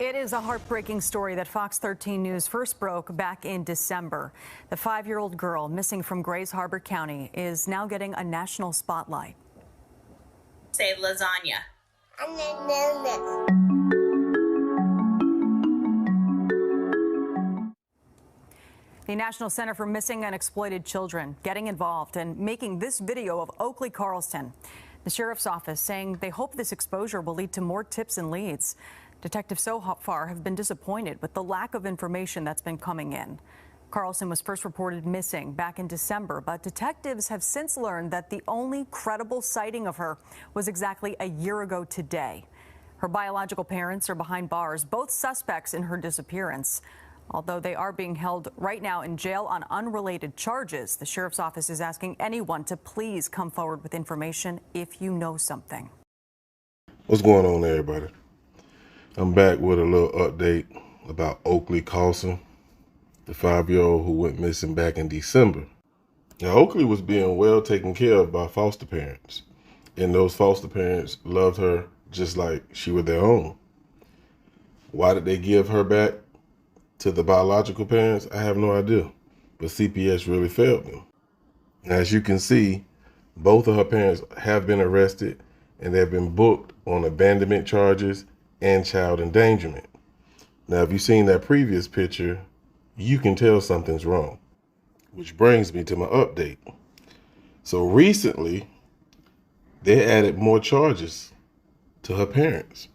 It is a heartbreaking story that Fox 13 News first broke back in December. The 5-year-old girl missing from Grays Harbor County is now getting a national spotlight. Say lasagna. The National Center for Missing and Exploited Children getting involved and making this video of Oakley, Carlson. The sheriff's office saying they hope this exposure will lead to more tips and leads. Detectives so far have been disappointed with the lack of information that's been coming in. Carlson was first reported missing back in December, but detectives have since learned that the only credible sighting of her was exactly a year ago today. Her biological parents are behind bars, both suspects in her disappearance. Although they are being held right now in jail on unrelated charges, the sheriff's office is asking anyone to please come forward with information if you know something. What's going on, everybody? I'm back with a little update about Oakley Carlson, the 5-year-old who went missing back in December. Now, Oakley was being well taken care of by foster parents, and those foster parents loved her just like she was their own. Why did they give her back to the biological parents? I have no idea, but CPS really failed them. As you can see, both of her parents have been arrested, and they've been booked on abandonment charges and child endangerment. Now, if you've seen that previous picture, you can tell something's wrong, which brings me to my update. So recently, they added more charges to her parents.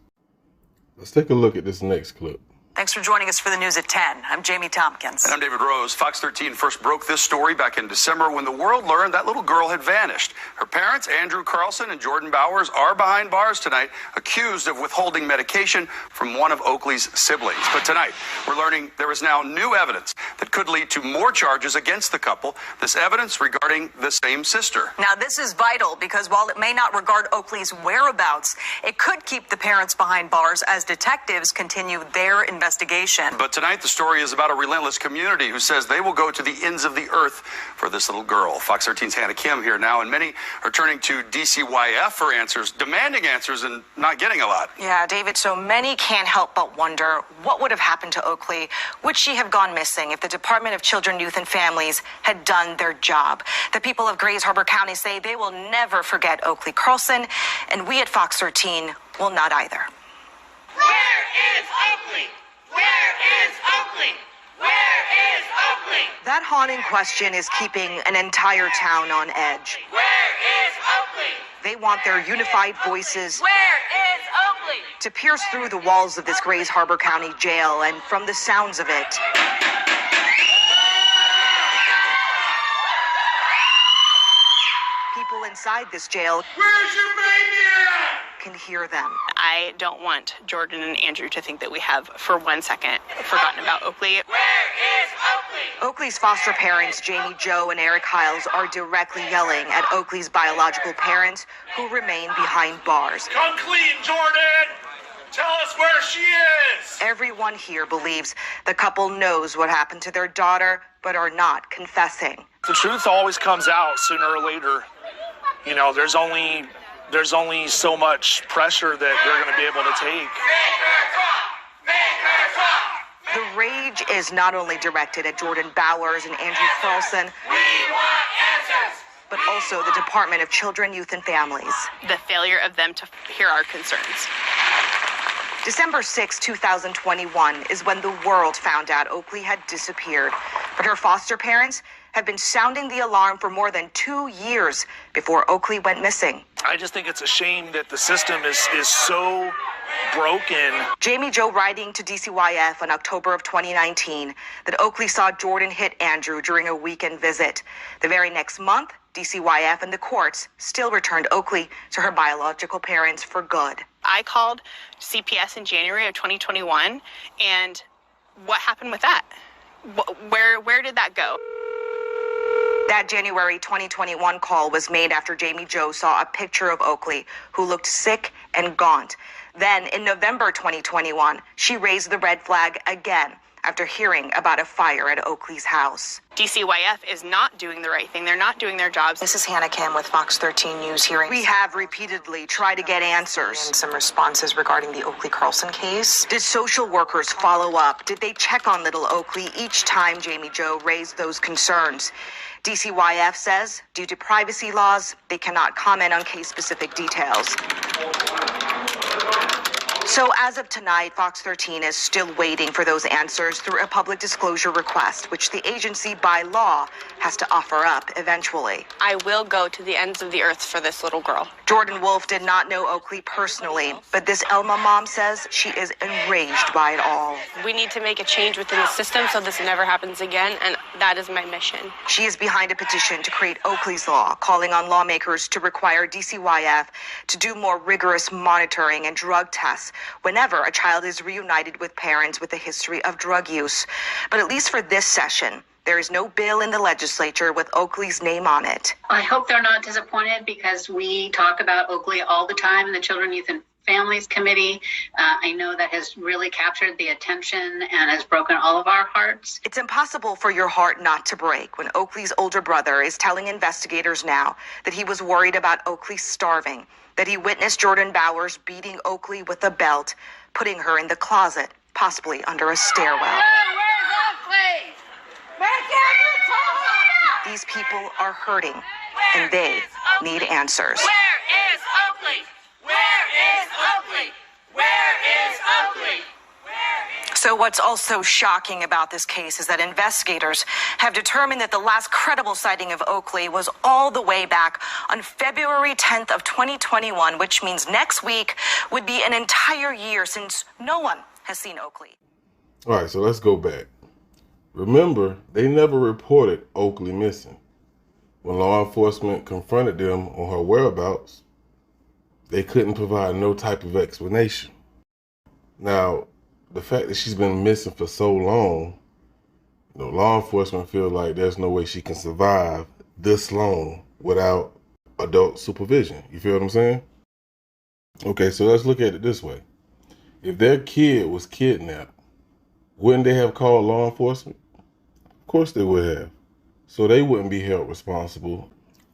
Let's take a look at this next clip. Thanks for joining us for the news at 10. I'm Jamie Tompkins. And I'm David Rose. Fox 13 first broke this story back in December when the world learned that little girl had vanished. Her parents, Andrew Carlson and Jordan Bowers, are behind bars tonight, accused of withholding medication from one of Oakley's siblings. But tonight, we're learning there is now new evidence that could lead to more charges against the couple. This evidence regarding the same sister. Now, this is vital because while it may not regard Oakley's whereabouts, it could keep the parents behind bars as detectives continue their investigation. But tonight, the story is about a relentless community who says they will go to the ends of the earth for this little girl. Fox 13's Hannah Kim here now, and many are turning to DCYF for answers, demanding answers, and not getting a lot. Yeah, David, so many can't help but wonder what would have happened to Oakley. Would she have gone missing if the Department of Children, Youth, and Families had done their job? The people of Grays Harbor County say they will never forget Oakley Carlson, and we at Fox 13 will not either. Where is Oakley? Where is Oakley? Where is Oakley? That haunting question is keeping an entire town on edge. Where is Oakley? They want their unified voices Where is Oakley? to pierce through the walls of this Grays Harbor County jail, and from the sounds of it, people inside this jail Where's your baby at? can hear them. I don't want Jordan and Andrew to think that we have, for 1 second, forgotten about Oakley. Where is Oakley? Oakley's foster parents, Jamie, Joe, and Eric Hiles, are directly yelling at Oakley's biological parents, who remain behind bars. Come clean, Jordan! Tell us where she is! Everyone here believes the couple knows what happened to their daughter, but are not confessing. The truth always comes out sooner or later. You know, there's only so much pressure that they're going to be able to take. Make her talk! Make her talk! The rage is not only directed at Jordan Bowers and Andrew Carlson, We want answers! but also the Department of Children, Youth, and Families. The failure of them to hear our concerns. December 6, 2021 is when the world found out Oakley had disappeared. But her foster parents have been sounding the alarm for more than 2 years before Oakley went missing. I just think it's a shame that the system is so broken. Jamie Joe writing to DCYF in October of 2019 that Oakley saw Jordan hit Andrew during a weekend visit. The very next month, DCYF and the courts still returned Oakley to her biological parents for good. I called CPS in January of 2021, and what happened with that? Where did that go? That January 2021 call was made after Jamie Joe saw a picture of Oakley, who looked sick and gaunt. Then, in November 2021, she raised the red flag again after hearing about a fire at Oakley's house. DCYF is not doing the right thing. They're not doing their jobs. This is Hannah Kim with Fox 13 News hearing. We have repeatedly tried to get answers and some responses regarding the Oakley Carlson case. Did social workers follow up? Did they check on little Oakley each time Jamie Jo raised those concerns? DCYF says, due to privacy laws, they cannot comment on case-specific details. So as of tonight, Fox 13 is still waiting for those answers through a public disclosure request, which the agency by law has to offer up eventually. I will go to the ends of the earth for this little girl. Jordan Wolf did not know Oakley personally, but this Elma mom says she is enraged by it all. We need to make a change within the system so this never happens again, and that is my mission. She is behind a petition to create Oakley's law, calling on lawmakers to require DCYF to do more rigorous monitoring and drug tests whenever a child is reunited with parents with a history of drug use. But at least for this session, there is no bill in the legislature with Oakley's name on it. I hope they're not disappointed because we talk about Oakley all the time in the Children, Youth, and Families Committee. I know that has really captured the attention and has broken all of our hearts. It's impossible for your heart not to break when Oakley's older brother is telling investigators now that he was worried about Oakley starving, that he witnessed Jordan Bowers beating Oakley with a belt, putting her in the closet, possibly under a stairwell. Where's Oakley? These people are hurting, and they need answers. Where is Oakley? Where is Oakley? Where is Oakley? So what's also shocking about this case is that investigators have determined that the last credible sighting of Oakley was all the way back on February 10th of 2021, which means next week would be an entire year since no one has seen Oakley. All right, so let's go back. Remember, they never reported Oakley missing. When law enforcement confronted them on her whereabouts, they couldn't provide no type of explanation. Now, the fact that she's been missing for so long, law enforcement feel like there's no way she can survive this long without adult supervision. You feel what I'm saying? Okay, so let's look at it this way. If their kid was kidnapped, wouldn't they have called law enforcement? Of course they would have. So they wouldn't be held responsible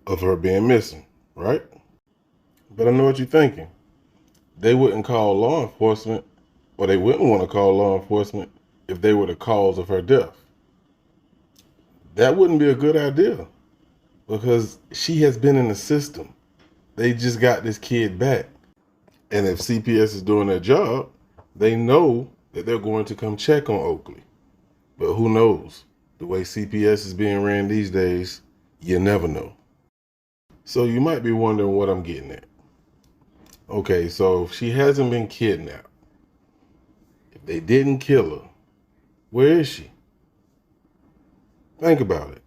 of her being missing, right? But I know what you're thinking. They wouldn't call law enforcement, or they wouldn't want to call law enforcement if they were the cause of her death. That wouldn't be a good idea because she has been in the system. They just got this kid back. And if CPS is doing their job, they know that they're going to come check on Oakley. But who knows? The way CPS is being ran these days, you never know. So you might be wondering what I'm getting at. Okay, so if she hasn't been kidnapped, if they didn't kill her, where is she? Think about it.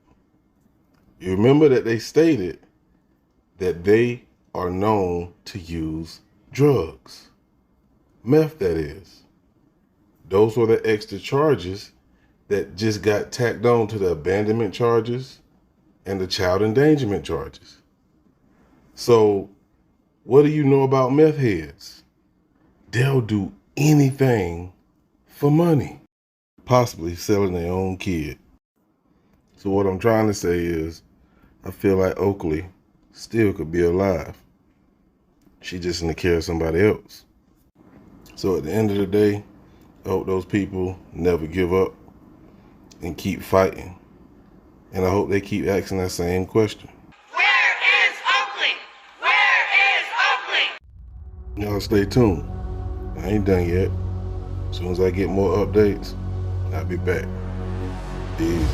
You remember that they stated that they are known to use drugs. Meth, that is. Those were the extra charges that just got tacked on to the abandonment charges and the child endangerment charges. So, what do you know about meth heads? They'll do anything for money, possibly selling their own kid. So what I'm trying to say is, I feel like Oakley still could be alive. She just in the care of somebody else. So at the end of the day, I hope those people never give up and keep fighting. And I hope they keep asking that same question. Where is Oakley? Where is Oakley? Y'all stay tuned. I ain't done yet. As soon as I get more updates, I'll be back. Be easy.